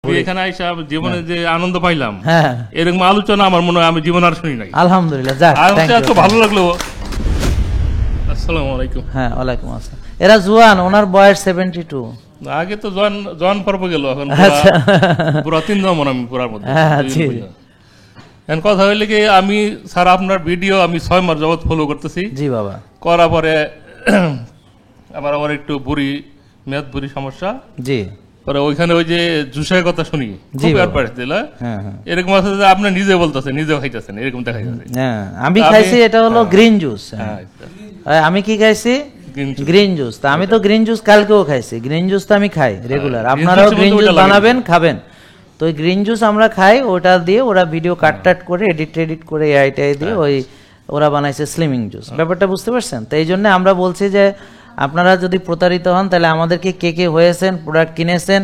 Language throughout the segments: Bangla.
এখানে আইসা জীবনে যে আনন্দ পাইলাম এরকম আলোচনা আমার মনে হয় আমি জীবন আর শুনি নাই। আলহামদুলিল্লাহ, যাক এত ভালো লাগলো। আসসালামু আলাইকুম। হ্যাঁ, ওয়ালাইকুম আসসালাম। এরা জোয়ান, ওনার বয়স 72। আগে তো জোয়ান পর্ব গেল, এখন পুরো 3 জমন আমি পুরার মধ্যে। এখন কথা হইলে কি, আমি স্যার আপনার ভিডিও আমি 6 মাস যাবত ফলো করতেছি। জি বাবা। করার পরে আমার একটু বুড়ি সমস্যা। জি। পরে ওইখানে ওই যে জুসের কথা শুনি, এরকম আছে যে আপনি নিজে বলতেছেন, নিজে খাইতেছেন, এরকম দেখা যাচ্ছে। আমি খাইছি, এটা হলো গ্রিন জুস। আমি কি খাইছি? Green juice. তা আমি তো গ্রিন জুস কালকেও খাইছি। গ্রিন জুস তো আমি খাই রেগুলার। আপনারাও গ্রিন জুস বানাবেন, খাবেন। তো ওই গ্রিন জুস আমরা খাই, ওটা দিয়ে ওরা ভিডিও কাট করে এডিট করে এআইটাই দিয়ে ওই ওরা বানাইছে স্লিমিং জুস। ব্যাপারটা বুঝতে পারছেন? তো এই জন্য আমরা বলছি যে আপনারা যদি প্রতারিত হন তাহলে আমাদেরকে কে হয়েছেন, প্রোডাক্ট কিনেছেন,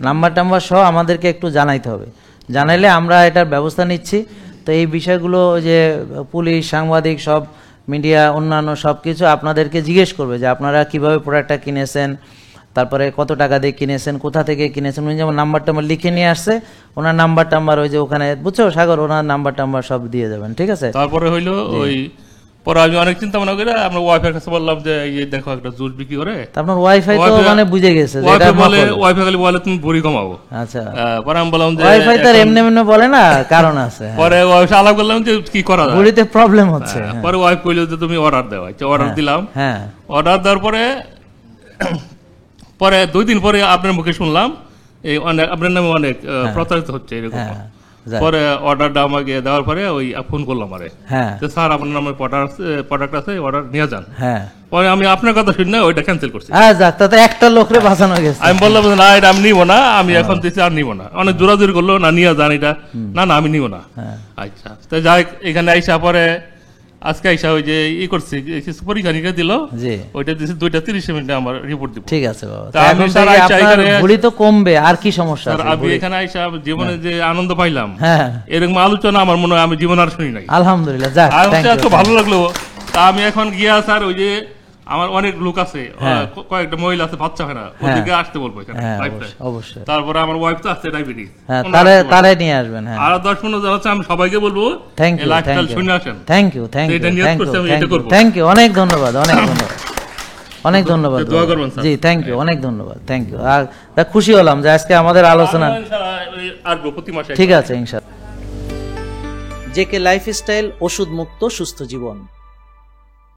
নাম্বার সহ আমাদেরকে একটু জানাইতে হবে। জানাইলে আমরা এটার ব্যবস্থা নিচ্ছি। তো এই বিষয়গুলো যে পুলিশ, সাংবাদিক, সব মিডিয়া, অন্যান্য সব কিছু আপনাদেরকে জিজ্ঞেস করবে যে আপনারা কিভাবে প্রোডাক্টটা কিনেছেন, তারপরে কত টাকা দিয়ে কিনেছেন, কোথা থেকে কিনেছেন। উনি যেমন নাম্বার লিখে নিয়ে আসছে, ওনার নাম্বার ওই যে ওখানে, বুঝছো সাগর, ওনার নাম্বার সব দিয়ে যাবেন। ঠিক আছে? তারপরে হইলো ওই পরে আমি অনেক চিন্তা ভাবনা করে আমরা ওয়াইফাই কাছে বললাম যে এই দেখো একটা জুস বিক্রি করে। আপনার ওয়াইফাই তো মানে বুঝে গেছে যে এটা বলে, ওয়াইফাই খালি বলে তুমি বুড়ি কমাবো। আচ্ছা। পরে আমি বললাম যে ওয়াইফাই তার এমনি বলে না, কারণ আছে। পরে ওয়াইফাই আলাপ করলাম যে কি করা যায়, বুড়িতে প্রবলেম হচ্ছে। পরে ওয়াইফ কইলো যে তুমি অর্ডার দাও। আচ্ছা, অর্ডার দিলাম। হ্যাঁ, অর্ডার দেওয়ার পরে 2 দিন পরে আপনার মুখে শুনলাম এই অনেক আপনার নামে অনেক প্রতারিত হচ্ছে এরকম। পরে অর্ডারটা আমাকে দেওয়ার পরে ওই ফোন করলাম আরে, স্যার আপনার নামে প্রোডাক্ট আছে, অর্ডার নিয়ে যান। পরে আমি আপনার কথা শুনি না, ওইটা ক্যান্সেল করছি। একটা লোকরে বাঁচানো গেছে। আমি বললাম না, এটা আমি নিব না, আমি এখন দিচ্ছি আর নিব না। অনেক জোরাজোরি করলো, না নিয়ে যান এটা, না আমি নিব না। আচ্ছা, তো যাই এখানে আইসা পরে আজকে আইসা ওই যে করছি কিছু পরীক্ষা নিরীক্ষা দিল, ওইটা দিয়েছি 2:30 মিনিটে আমার রিপোর্ট দিব। ঠিক আছে বাবা। ভুঁড়ি তো কমবে, আর কি সমস্যা আছে? আমি এখানে আইসা জীবনে যে আনন্দ পাইলাম এরকম আলোচনা আমার মনে হয় আমি জীবন আর শুনি নাই। আলহামদুলিল্লাহ, যাক এত ভালো লাগলো। তা আমি এখন গিয়া স্যার ওই যে আমার অনেক লোক আছে, কয়েকটা মহিলা আছে, বাচ্চা হয় না, ওদেরকে আসতে বলবো এখানে। অবশ্যই। তারপরে আমার ওয়াইফ তো আছে ডায়াবেটিস, তারে নিয়ে আসবেন। আর 10-15 জন আছে, আমি সবাইকে বলবো লাইফস্টাইল শুনে আসেন। Thank you. অনেক ধন্যবাদ, অনেক ধন্যবাদ। জি, থ্যাংক ইউ, অনেক ধন্যবাদ, থ্যাংক ইউ। আর খুশি হলাম যে আজকে আমাদের আলোচনা। ঠিক আছে, ইনশাআল্লাহ। জেকে লাইফস্টাইল, ওষুধ মুক্ত সুস্থ জীবন।